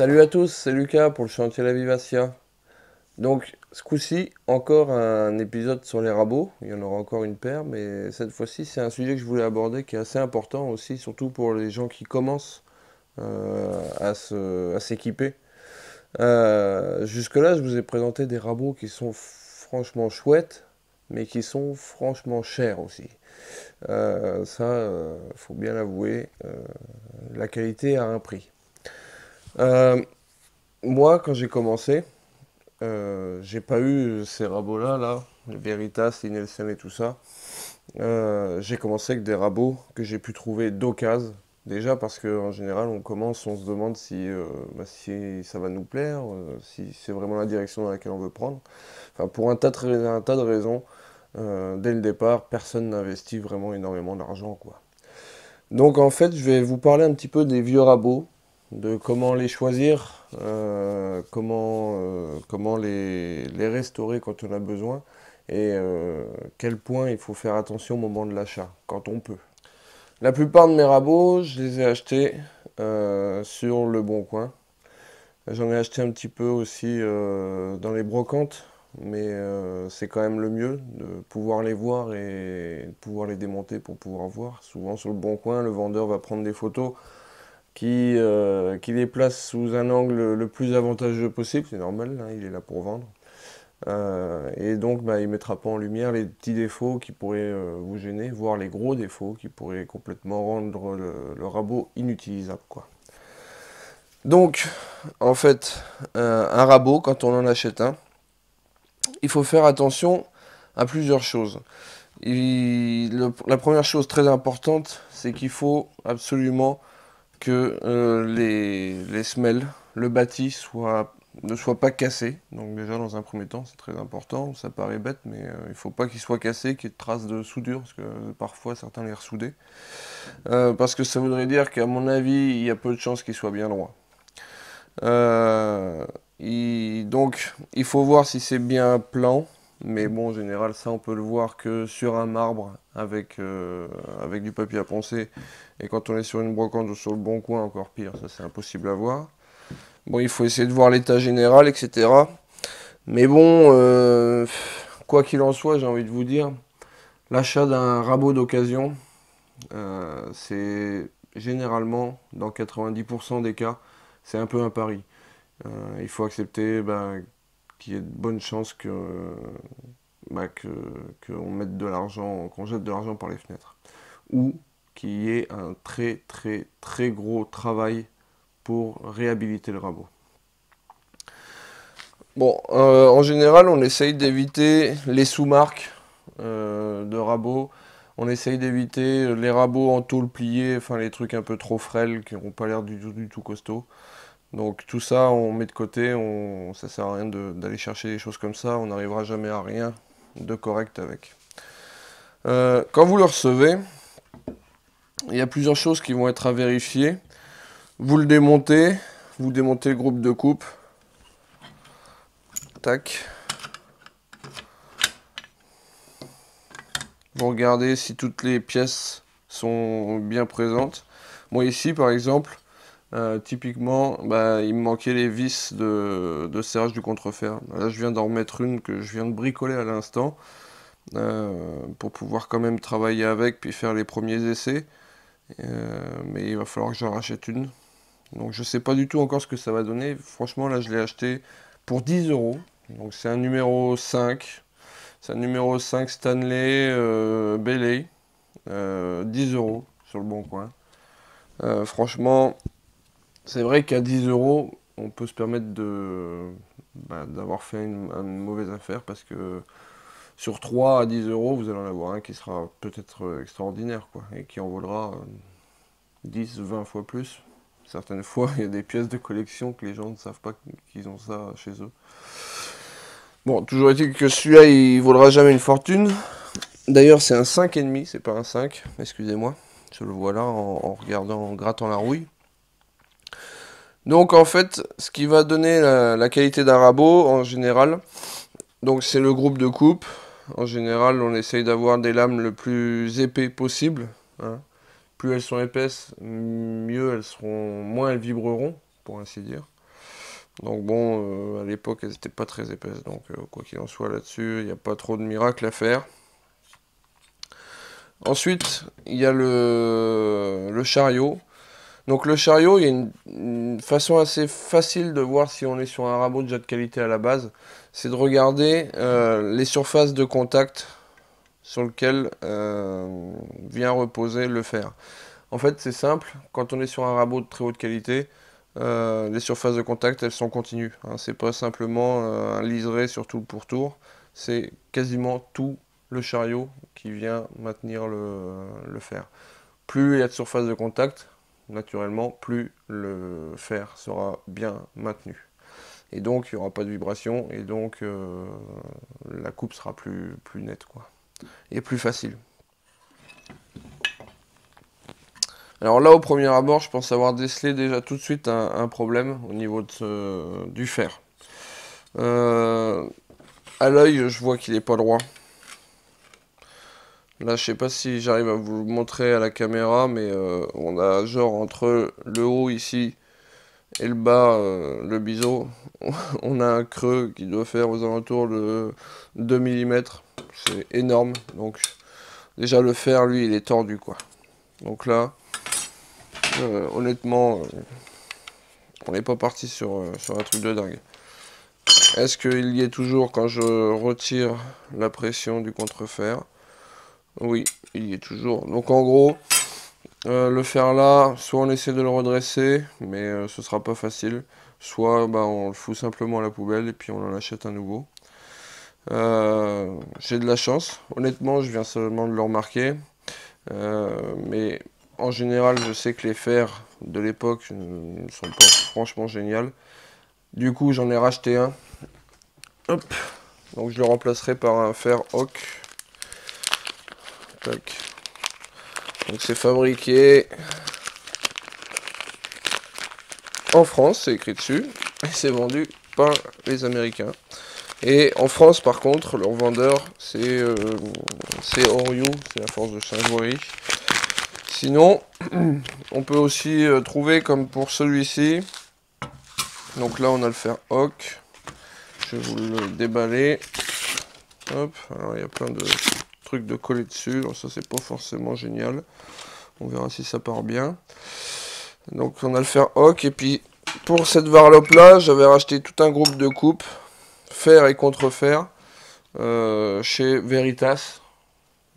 Salut à tous, c'est Lucas pour le chantier La Vivacia. Donc, ce coup-ci, encore un épisode sur les rabots. Il y en aura encore une paire, mais cette fois-ci, c'est un sujet que je voulais aborder qui est assez important aussi, surtout pour les gens qui commencent à s'équiper. Jusque-là, je vous ai présenté des rabots qui sont franchement chouettes, mais qui sont franchement chers aussi. Faut bien l'avouer, la qualité a un prix. Euh, Moi, quand j'ai commencé, j'ai pas eu ces rabots-là, les Veritas, les Nielsen et tout ça. J'ai commencé avec des rabots que j'ai pu trouver d'occasion. Déjà parce qu'en général, on commence, on se demande si ça va nous plaire, si c'est vraiment la direction dans laquelle on veut prendre. Enfin, pour un tas de raisons, dès le départ, personne n'investit vraiment énormément d'argent, quoi. Donc en fait, je vais vous parler un petit peu des vieux rabots, de comment les choisir, comment les restaurer quand on a besoin, et quel point il faut faire attention au moment de l'achat, quand on peut. La plupart de mes rabots, je les ai achetés sur le Bon Coin. J'en ai acheté un petit peu aussi dans les brocantes, mais c'est quand même le mieux de pouvoir les voir et de pouvoir les démonter pour pouvoir voir. Souvent sur le Bon Coin, le vendeur va prendre des photos qui les place sous un angle le plus avantageux possible, c'est normal, hein, il est là pour vendre. Et donc bah, il ne mettra pas en lumière les petits défauts qui pourraient vous gêner, voire les gros défauts qui pourraient complètement rendre le rabot inutilisable, quoi. Donc, en fait, un rabot, quand on en achète un, il faut faire attention à plusieurs choses. La première chose très importante, c'est qu'il faut absolument que les semelles, le bâti ne soit pas cassé. Donc déjà dans un premier temps, c'est très important. Ça paraît bête, mais il ne faut pas qu'il soit cassé, qu'il y ait de traces de soudure, parce que parfois certains les ressoudaient. Parce que ça voudrait dire qu'à mon avis, il y a peu de chances qu'il soit bien droit. Donc, il faut voir si c'est bien plan. Mais bon, en général, ça, on peut le voir que sur un marbre avec du papier à poncer. Et quand on est sur une brocante ou sur le Bon Coin, encore pire, ça c'est impossible à voir. Bon, il faut essayer de voir l'état général, etc. Mais bon, quoi qu'il en soit, j'ai envie de vous dire, l'achat d'un rabot d'occasion, c'est généralement, dans 90% des cas, c'est un peu un pari. Il faut accepter qu'il y ait de bonnes chances bah, que, qu'on mette de l'argent, qu'on jette de l'argent par les fenêtres. Ou qu'il y ait un très très très gros travail pour réhabiliter le rabot. Bon, en général, on essaye d'éviter les sous-marques de rabots. On essaye d'éviter les rabots en tôle pliée, enfin les trucs un peu trop frêles qui n'ont pas l'air du tout costaud. Donc tout ça, on met de côté, ça sert à rien d'aller chercher des choses comme ça, on n'arrivera jamais à rien de correct avec. Quand vous le recevez, il y a plusieurs choses qui vont être à vérifier. Vous le démontez, vous démontez le groupe de coupe. Tac. Vous regardez si toutes les pièces sont bien présentes. Moi ici par exemple, typiquement, bah, il me manquait les vis de serrage du contrefer. Là je viens d'en remettre une que je viens de bricoler à l'instant. Pour pouvoir quand même travailler avec puis faire les premiers essais. Mais il va falloir que j'en rachète une. Donc je sais pas du tout encore ce que ça va donner. Franchement là je l'ai acheté pour 10 euros. Donc c'est un numéro 5. C'est un numéro 5 Stanley Bailey. 10 euros sur le Bon Coin. Franchement, c'est vrai qu'à 10 euros, on peut se permettre d'avoir fait une mauvaise affaire parce que sur 3 à 10 euros, vous allez en avoir un qui sera peut-être extraordinaire, quoi, et qui en vaudra 10, 20 fois plus. Certaines fois, il y a des pièces de collection que les gens ne savent pas qu'ils ont ça chez eux. Bon, toujours est-il que celui-là, il vaudra jamais une fortune. D'ailleurs, c'est un 5,5, c'est pas un 5, excusez-moi. Je le vois là en regardant, en grattant la rouille. Donc en fait, ce qui va donner la qualité d'un rabot en général, donc c'est le groupe de coupe. En général, on essaye d'avoir des lames le plus épais possible, hein. Plus elles sont épaisses, moins elles vibreront, pour ainsi dire. Donc bon, à l'époque, elles n'étaient pas très épaisses. Donc quoi qu'il en soit là-dessus, il n'y a pas trop de miracles à faire. Ensuite, il y a le chariot. Donc le chariot, il y a une façon assez facile de voir si on est sur un rabot déjà de qualité à la base. C'est de regarder les surfaces de contact sur lesquelles vient reposer le fer. En fait, c'est simple, quand on est sur un rabot de très haute qualité, les surfaces de contact, elles sont continues. Hein. C'est pas simplement un liseré sur tout le pourtour, c'est quasiment tout le chariot qui vient maintenir le fer. Plus il y a de surface de contact, naturellement, plus le fer sera bien maintenu. Et donc, il n'y aura pas de vibration, et donc la coupe sera plus nette, quoi. Et plus facile. Alors là, au premier abord, je pense avoir décelé déjà tout de suite un problème au niveau du fer. Euh, à l'œil, je vois qu'il n'est pas droit. Là, je sais pas si j'arrive à vous le montrer à la caméra, mais on a genre entre le haut ici et le bas, le biseau, on a un creux qui doit faire aux alentours de 2 mm. C'est énorme. Donc déjà le fer, lui, il est tordu, quoi. Donc là, honnêtement, on n'est pas parti sur un truc de dingue. Est-ce qu'il y est toujours quand je retire la pression du contrefer? Oui, il y est toujours. Donc en gros, le fer là, soit on essaie de le redresser, mais ce sera pas facile. Soit bah, on le fout simplement à la poubelle et puis on en achète un nouveau. J'ai de la chance. Honnêtement, je viens seulement de le remarquer. Mais en général, je sais que les fers de l'époque ne sont pas franchement géniaux. Du coup, j'en ai racheté un. Hop. Donc je le remplacerai par un fer Hock. Tac. Donc c'est fabriqué en France, c'est écrit dessus. Et c'est vendu par les Américains. Et en France, par contre, leur vendeur, c'est Orio, c'est la force de Saint-Jory. Sinon, on peut aussi trouver comme pour celui-ci. Donc là, on a le fer Hock. Je vais vous le déballer. Hop, alors il y a plein de trucs de coller dessus. Alors ça, c'est pas forcément génial. On verra si ça part bien. Donc on a le fer Hock. Et puis, pour cette varlope là, j'avais racheté tout un groupe de coupes. Fer et contre-fer. Chez Veritas.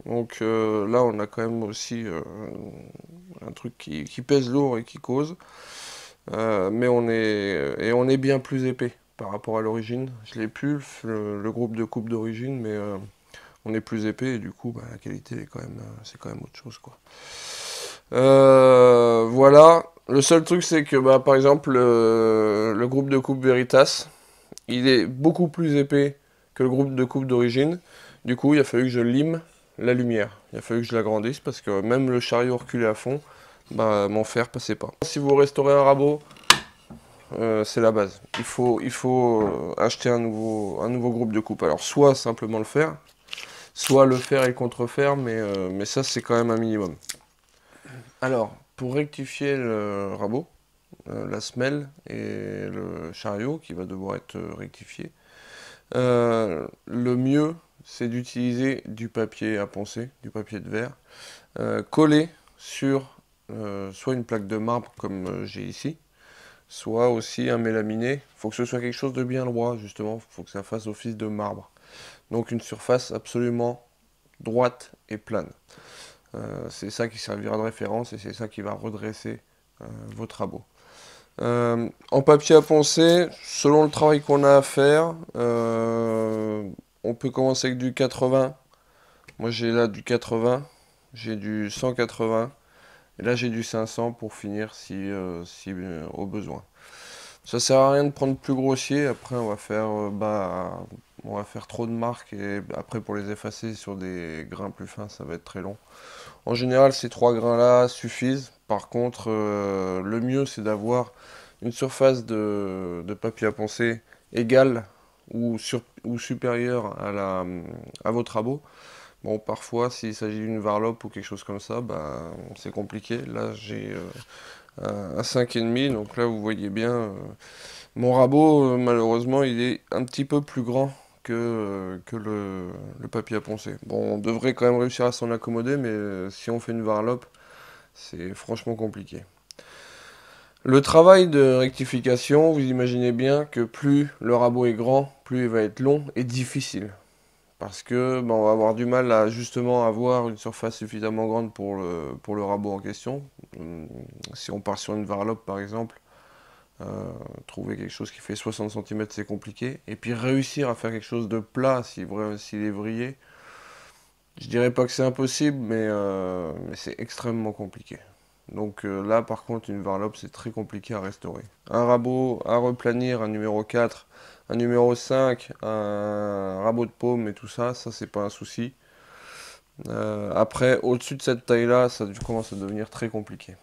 Donc là, on a quand même aussi un truc qui pèse lourd et qui cause. Mais on est bien plus épais par rapport à l'origine. Je l'ai plus, le groupe de coupe d'origine, mais on est plus épais et du coup, bah, la qualité est quand même, c'est quand même autre chose, quoi. Voilà. Le seul truc, c'est que, bah, par exemple, le groupe de coupe Veritas, il est beaucoup plus épais que le groupe de coupe d'origine. Du coup, il a fallu que je lime la lumière. Il a fallu que je l'agrandisse parce que même le chariot reculé à fond, bah, mon fer passait pas. Si vous restaurez un rabot, c'est la base. Il faut acheter un nouveau groupe de coupe. Alors, soit simplement le faire, soit le faire et le contrefer, mais ça, c'est quand même un minimum. Alors, pour rectifier le rabot, la semelle et le chariot qui va devoir être rectifié, le mieux, c'est d'utiliser du papier à poncer, du papier de verre, collé sur soit une plaque de marbre comme j'ai ici, soit aussi un mélaminé. Il faut que ce soit quelque chose de bien droit, justement. Il faut que ça fasse office de marbre. Donc une surface absolument droite et plane. C'est ça qui servira de référence et c'est ça qui va redresser votre rabot. En papier à poncer, selon le travail qu'on a à faire, on peut commencer avec du 80. Moi j'ai là du 80, j'ai du 180 et là j'ai du 500 pour finir si au besoin. Ça sert à rien de prendre plus grossier, après on va faire trop de marques et après pour les effacer sur des grains plus fins ça va être très long. En général ces trois grains là suffisent, par contre le mieux c'est d'avoir une surface de papier à poncer égale ou supérieure à votre rabot. Bon, parfois, s'il s'agit d'une varlope ou quelque chose comme ça, bah, c'est compliqué. Là, j'ai un 5,5, donc là, vous voyez bien, Mon rabot, malheureusement, il est un petit peu plus grand que le papier à poncer. Bon, on devrait quand même réussir à s'en accommoder, mais si on fait une varlope, c'est franchement compliqué. Le travail de rectification, vous imaginez bien que plus le rabot est grand, plus il va être long et difficile. Parce que on va avoir du mal à justement avoir une surface suffisamment grande pour le rabot en question. Si on part sur une varlope par exemple, trouver quelque chose qui fait 60 cm c'est compliqué. Et puis réussir à faire quelque chose de plat s'il est vrillé, je dirais pas que c'est impossible, mais c'est extrêmement compliqué. Donc là par contre une varlope c'est très compliqué à restaurer. Un rabot à replanir, un numéro 4, un numéro 5, un rabot de paume et tout ça, ça c'est pas un souci. Après au-dessus de cette taille là ça commence à devenir très compliqué.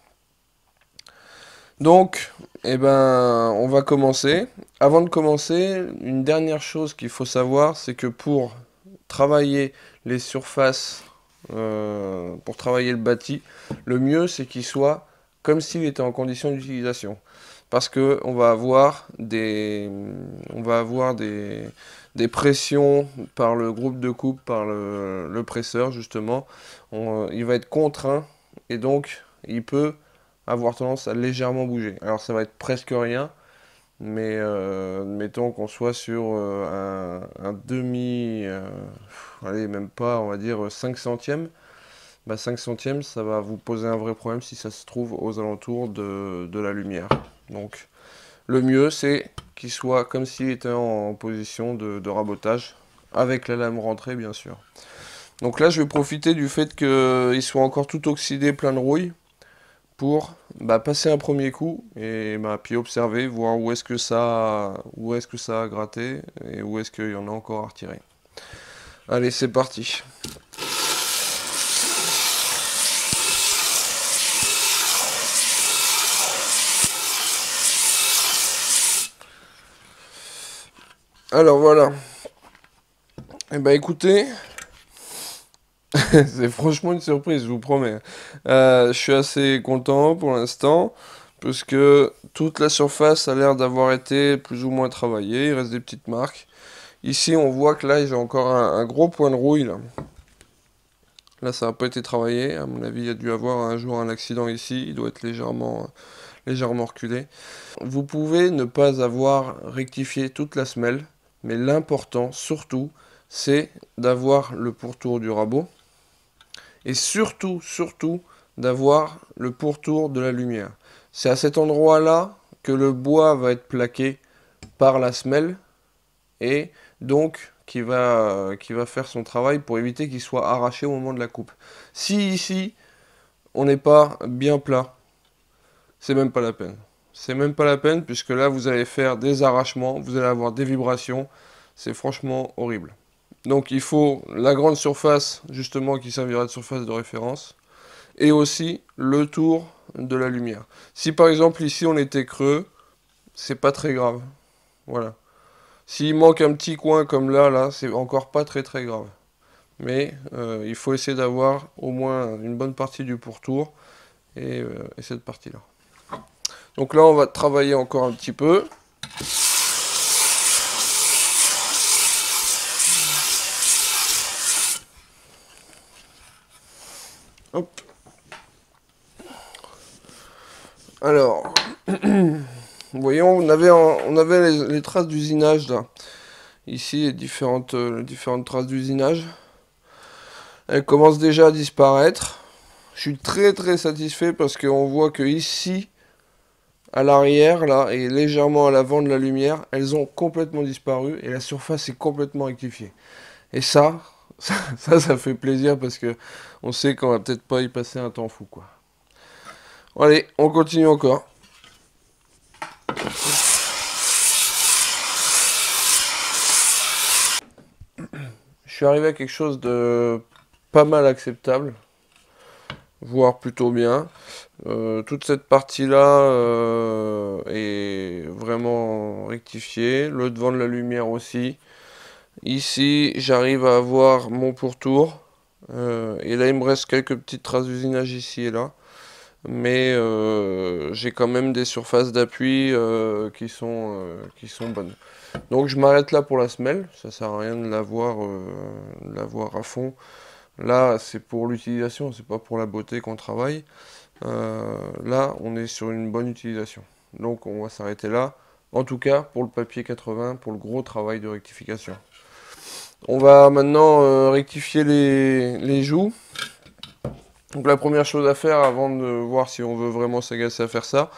Donc, eh ben, on va commencer. Avant de commencer, une dernière chose qu'il faut savoir, c'est que pour travailler les surfaces, pour travailler le bâti, le mieux c'est qu'il soit comme s'il était en condition d'utilisation. Parce que on va avoir des pressions par le groupe de coupe, par le presseur justement. Il va être contraint et donc il peut avoir tendance à légèrement bouger. Alors ça va être presque rien, mais mettons qu'on soit sur un demi, allez même pas, on va dire 5 centièmes. Bah 5 centièmes, ça va vous poser un vrai problème si ça se trouve aux alentours de la lumière. Donc le mieux c'est qu'il soit comme s'il était en position de rabotage, avec la lame rentrée bien sûr. Donc là je vais profiter du fait qu'il soit encore tout oxydé, plein de rouille, pour passer un premier coup et puis observer, voir où est-ce que ça a gratté et où est-ce qu'il y en a encore à retirer. Allez, c'est parti. Alors voilà. Eh ben écoutez, c'est franchement une surprise, je vous promets. Je suis assez content pour l'instant, parce que toute la surface a l'air d'avoir été plus ou moins travaillée, il reste des petites marques. Ici, on voit que là, j'ai encore un gros point de rouille, là. Là, ça n'a pas été travaillé, à mon avis, il y a dû avoir un jour un accident ici, il doit être légèrement reculé. Vous pouvez ne pas avoir rectifié toute la semelle, mais l'important, surtout, c'est d'avoir le pourtour du rabot. Et surtout, d'avoir le pourtour de la lumière. C'est à cet endroit-là que le bois va être plaqué par la semelle et donc qui va faire son travail pour éviter qu'il soit arraché au moment de la coupe. Si ici, on n'est pas bien plat, c'est même pas la peine. C'est même pas la peine puisque là, vous allez faire des arrachements, vous allez avoir des vibrations. C'est franchement horrible. Donc il faut la grande surface, justement, qui servira de surface de référence, et aussi le tour de la lumière. Si par exemple ici on était creux, c'est pas très grave. Voilà. S'il manque un petit coin comme là, c'est encore pas très grave. Mais il faut essayer d'avoir au moins une bonne partie du pourtour et cette partie-là. Donc là on va travailler encore un petit peu. Hop. Alors, voyons, on avait les traces d'usinage là. Ici, les différentes traces d'usinage. Elles commencent déjà à disparaître. Je suis très satisfait parce qu'on voit que ici, à l'arrière, là, et légèrement à l'avant de la lumière, elles ont complètement disparu et la surface est complètement rectifiée. Et ça fait plaisir parce que on sait qu'on va peut-être pas y passer un temps fou, quoi. Bon, allez, on continue encore. Je suis arrivé à quelque chose de pas mal acceptable, voire plutôt bien. Toute cette partie-là est vraiment rectifiée. Le devant de la lumière aussi. Ici, j'arrive à avoir mon pourtour. Et là, il me reste quelques petites traces d'usinage ici et là. mais j'ai quand même des surfaces d'appui qui sont bonnes. Donc je m'arrête là pour la semelle, ça sert à rien de l'avoir à fond. Là, c'est pour l'utilisation, c'est pas pour la beauté qu'on travaille. Là, on est sur une bonne utilisation. Donc on va s'arrêter là. En tout cas, pour le papier 80, pour le gros travail de rectification. On va maintenant rectifier les joues. Donc la première chose à faire avant de voir si on veut vraiment s'agacer à faire ça,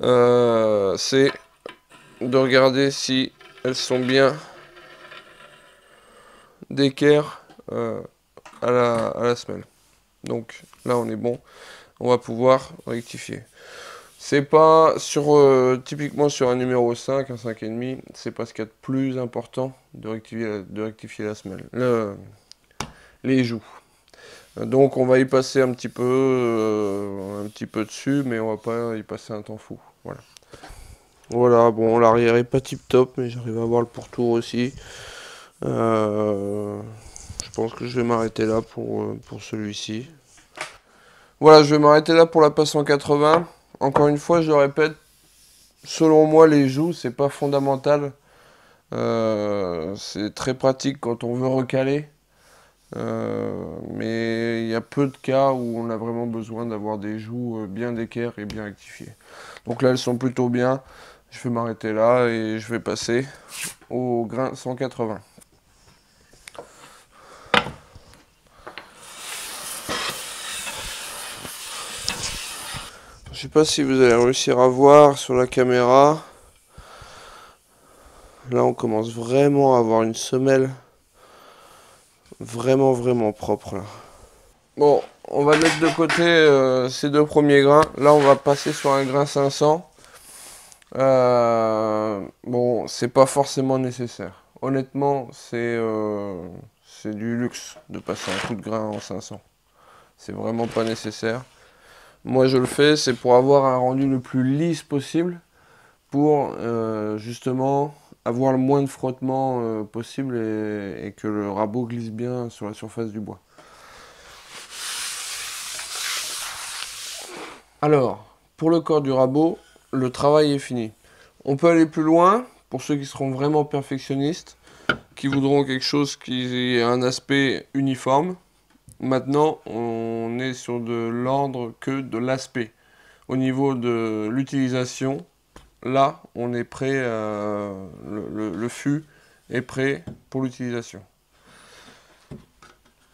c'est de regarder si elles sont bien d'équerre à la semelle. Donc là on est bon, on va pouvoir rectifier. C'est pas typiquement sur un numéro 5, un 5,5, c'est pas ce qu'il y a de plus important de rectifier la semelle, les joues. Donc on va y passer un petit peu dessus, mais on va pas y passer un temps fou. Voilà. Voilà, bon, l'arrière est pas tip top, mais j'arrive à voir le pourtour aussi. Je pense que je vais m'arrêter là pour celui-ci. Voilà, je vais m'arrêter là pour la passe 180. Encore une fois, je le répète, selon moi, les joues, c'est pas fondamental. C'est très pratique quand on veut recaler. Mais il y a peu de cas où on a vraiment besoin d'avoir des joues bien d'équerre et bien rectifiées. Donc là, elles sont plutôt bien. Je vais m'arrêter là et je vais passer au grain 180. Je sais pas si vous allez réussir à voir sur la caméra. Là, on commence vraiment à avoir une semelle vraiment propre là. Bon, on va mettre de côté ces deux premiers grains. Là, on va passer sur un grain 500. Bon, c'est pas forcément nécessaire. Honnêtement, c'est du luxe de passer un coup de grain en 500. C'est vraiment pas nécessaire. Moi, je le fais, c'est pour avoir un rendu le plus lisse possible, pour justement avoir le moins de frottement possible et que le rabot glisse bien sur la surface du bois. Alors, pour le corps du rabot, le travail est fini. On peut aller plus loin, pour ceux qui seront vraiment perfectionnistes, qui voudront quelque chose qui ait un aspect uniforme. Maintenant, on est sur de l'ordre que de l'aspect. Au niveau de l'utilisation, là, on est prêt, le fût est prêt pour l'utilisation.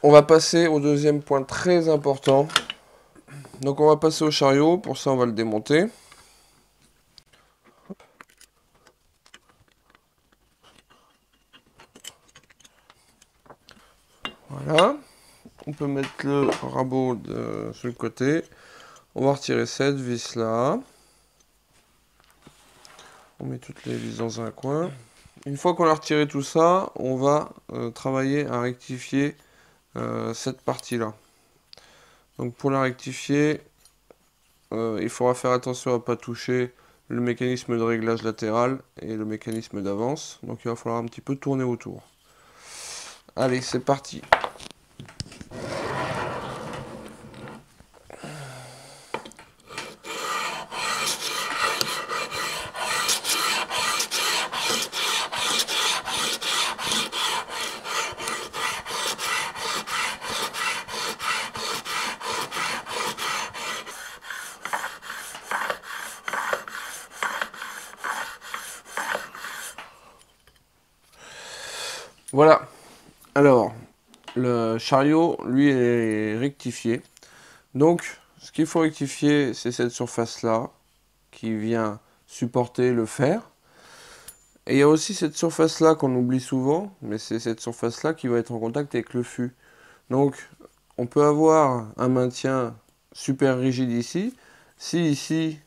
On va passer au deuxième point très important. Donc on va passer au chariot, pour ça on va le démonter. Voilà. On peut mettre le rabot sur le côté. On va retirer cette vis là. On met toutes les vis dans un coin. Une fois qu'on a retiré tout ça, on va travailler à rectifier cette partie là. Donc pour la rectifier, il faudra faire attention à ne pas toucher le mécanisme de réglage latéral et le mécanisme d'avance. Donc il va falloir un petit peu tourner autour. Allez, c'est parti. Voilà. Alors, le chariot, lui, est rectifié. Donc, ce qu'il faut rectifier, c'est cette surface-là, qui vient supporter le fer. Et il y a aussi cette surface-là qu'on oublie souvent, mais c'est cette surface-là qui va être en contact avec le fût. Donc, on peut avoir un maintien super rigide ici. Si ici,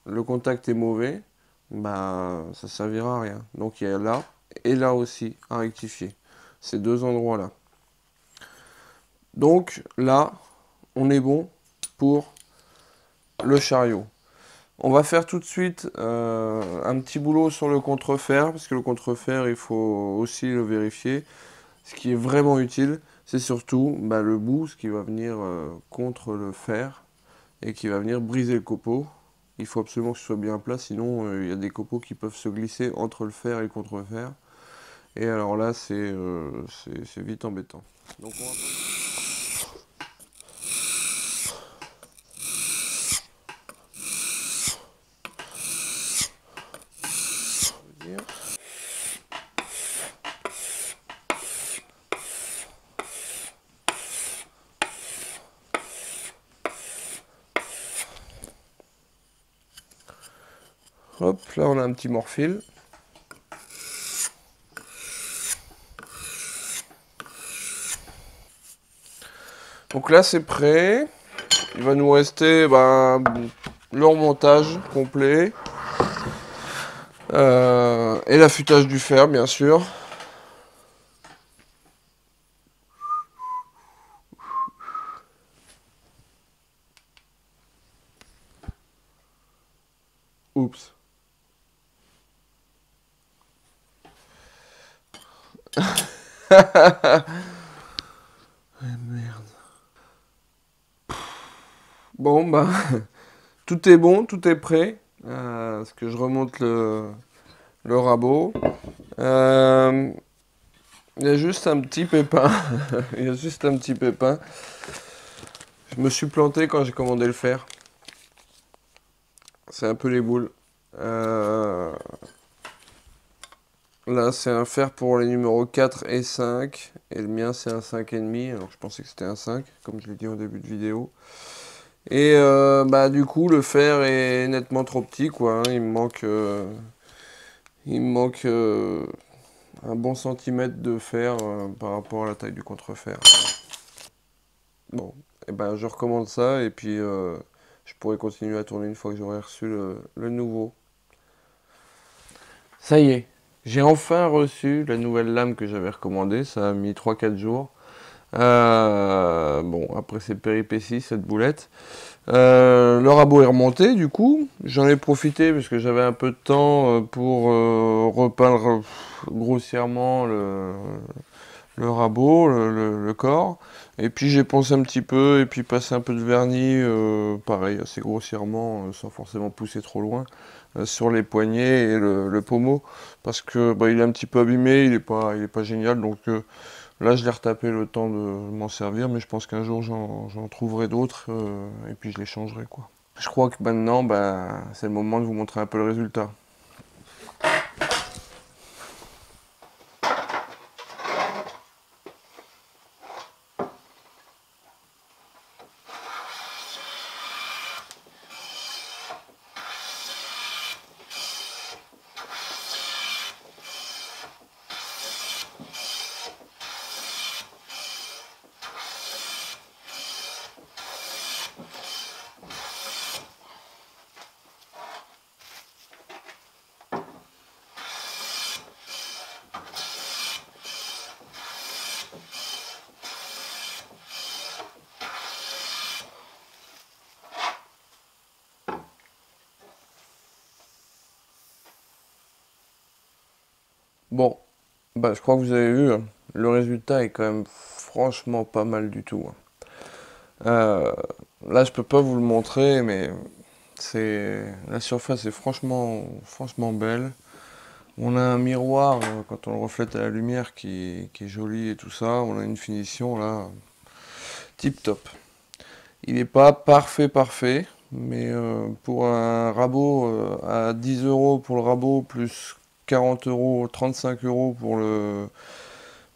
le contact est mauvais, bah, ça servira à rien. Donc, il y a là et là aussi à rectifier. Ces deux endroits-là. Donc, là, on est bon pour le chariot. On va faire tout de suite un petit boulot sur le contrefer, parce que le contrefer, il faut aussi le vérifier. Ce qui est vraiment utile, c'est surtout le bout, ce qui va venir contre le fer. et qui va venir briser le copeau. Il faut absolument que ce soit bien plat, sinon il y a des copeaux qui peuvent se glisser entre le fer et le contrefer. Et alors là, c'est vite embêtant. Donc on va... Hop, là on a un petit morphile. Donc là c'est prêt. Il va nous rester le remontage complet. Et l'affûtage du fer bien sûr. Oups. Merde. Bon bah tout est bon, tout est prêt. Parce que je remonte le rabot. Il y a juste un petit pépin. Il y a juste un petit pépin. Je me suis planté quand j'ai commandé le fer. C'est un peu les boules. Là, c'est un fer pour les numéros 4 et 5. Et le mien, c'est un 5,5. Alors, je pensais que c'était un 5, comme je l'ai dit au début de vidéo. Et du coup, le fer est nettement trop petit, quoi. Hein. Il me manque un bon centimètre de fer par rapport à la taille du contrefer. Bon, et ben, je recommande ça et puis je pourrai continuer à tourner une fois que j'aurai reçu le nouveau. Ça y est, j'ai enfin reçu la nouvelle lame que j'avais recommandée. Ça a mis 3-4 jours. Bon, après ces péripéties, cette boulette. Le rabot est remonté, du coup. J'en ai profité parce que j'avais un peu de temps pour repeindre grossièrement le rabot, le corps. Et puis j'ai pensé un petit peu, et puis passé un peu de vernis, pareil, assez grossièrement, sans forcément pousser trop loin, sur les poignets et le pommeau. Parce que il est un petit peu abîmé, il est pas génial, donc... là, je l'ai retapé le temps de m'en servir, mais je pense qu'un jour, j'en trouverai d'autres, et puis je les changerai, quoi. Je crois que maintenant, c'est le moment de vous montrer un peu le résultat. Bon, je crois que vous avez vu, hein, le résultat est quand même franchement pas mal du tout. Hein. Euh, Là, je peux pas vous le montrer, mais la surface est franchement belle. On a un miroir quand on le reflète à la lumière qui est joli et tout ça. On a une finition là tip top. Il n'est pas parfait, mais pour un rabot à 10 euros pour le rabot plus 40 euros, 35 euros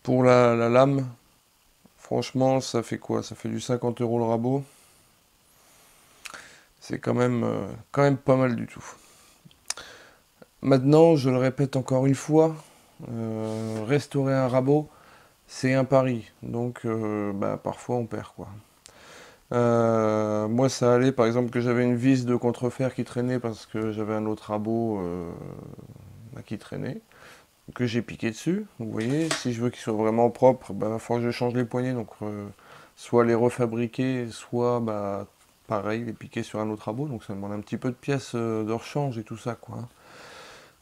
pour la lame. Franchement, ça fait quoi? Ça fait du 50 euros le rabot. C'est quand même pas mal du tout. Maintenant, je le répète encore une fois, restaurer un rabot, c'est un pari. Donc, parfois, on perd, quoi. Moi, ça allait, par exemple, que j'avais une vis de contrefer qui traînait parce que j'avais un autre rabot qui traînait, que j'ai piqué dessus. Vous voyez, si je veux qu'il soit vraiment propre, il va falloir que je change les poignées. Donc, soit les refabriquer, soit, pareil, les piquer sur un autre rabot. Donc, ça demande un petit peu de pièces de rechange et tout ça, quoi.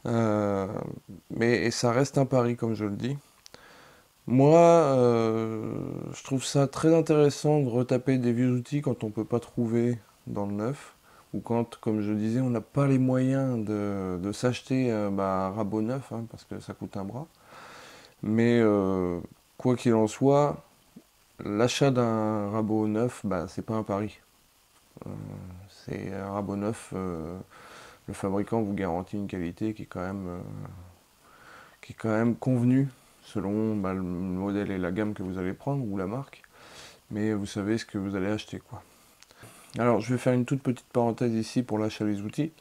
Euh, et ça reste un pari, comme je le dis. Moi, je trouve ça très intéressant de retaper des vieux outils quand on peut pas trouver dans le neuf, ou quand, comme je disais, on n'a pas les moyens de s'acheter un rabot neuf, hein, parce que ça coûte un bras. Mais quoi qu'il en soit, l'achat d'un rabot neuf, c'est pas un pari. Euh, c'est un rabot neuf, le fabricant vous garantit une qualité qui est quand même convenue selon le modèle et la gamme que vous allez prendre, ou la marque, mais vous savez ce que vous allez acheter, quoi. Alors, je vais faire une toute petite parenthèse ici pour l'achat des outils.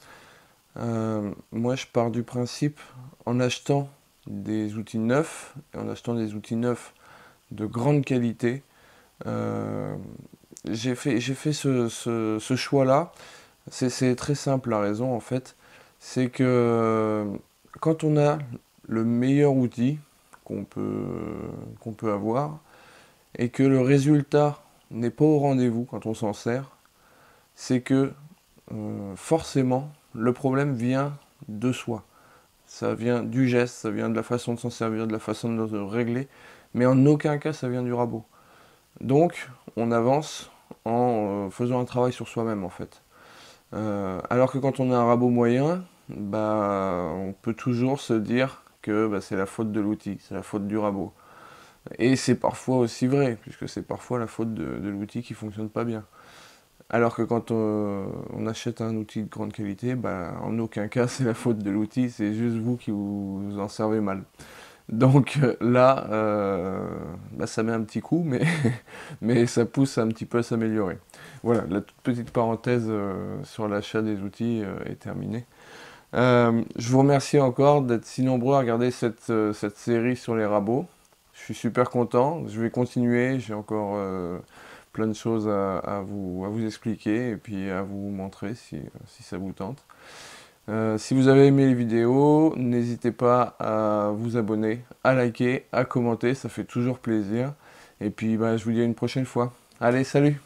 Moi, je pars du principe, en achetant des outils neufs, et en achetant des outils neufs de grande qualité, j'ai fait ce choix-là. C'est très simple, la raison, en fait. C'est que quand on a le meilleur outil qu'on peut avoir, et que le résultat n'est pas au rendez-vous quand on s'en sert, c'est que forcément, le problème vient de soi. Ça vient du geste, ça vient de la façon de s'en servir, de la façon de le régler, mais en aucun cas ça vient du rabot. Donc, on avance en faisant un travail sur soi-même, en fait. Alors que quand on a un rabot moyen, on peut toujours se dire que c'est la faute de l'outil, c'est la faute du rabot. Et c'est parfois aussi vrai, puisque c'est parfois la faute de l'outil qui fonctionne pas bien. Alors que quand on achète un outil de grande qualité, en aucun cas c'est la faute de l'outil, c'est juste vous qui vous en servez mal. Donc là, ça met un petit coup, mais, mais ça pousse un petit peu à s'améliorer. Voilà, la toute petite parenthèse sur l'achat des outils est terminée. Je vous remercie encore d'être si nombreux à regarder cette série sur les rabots. Je suis super content, je vais continuer, j'ai encore plein de choses à vous expliquer et puis à vous montrer si ça vous tente. Si vous avez aimé les vidéos, n'hésitez pas à vous abonner, à liker, à commenter, ça fait toujours plaisir. Et puis je vous dis à une prochaine fois. Allez, salut!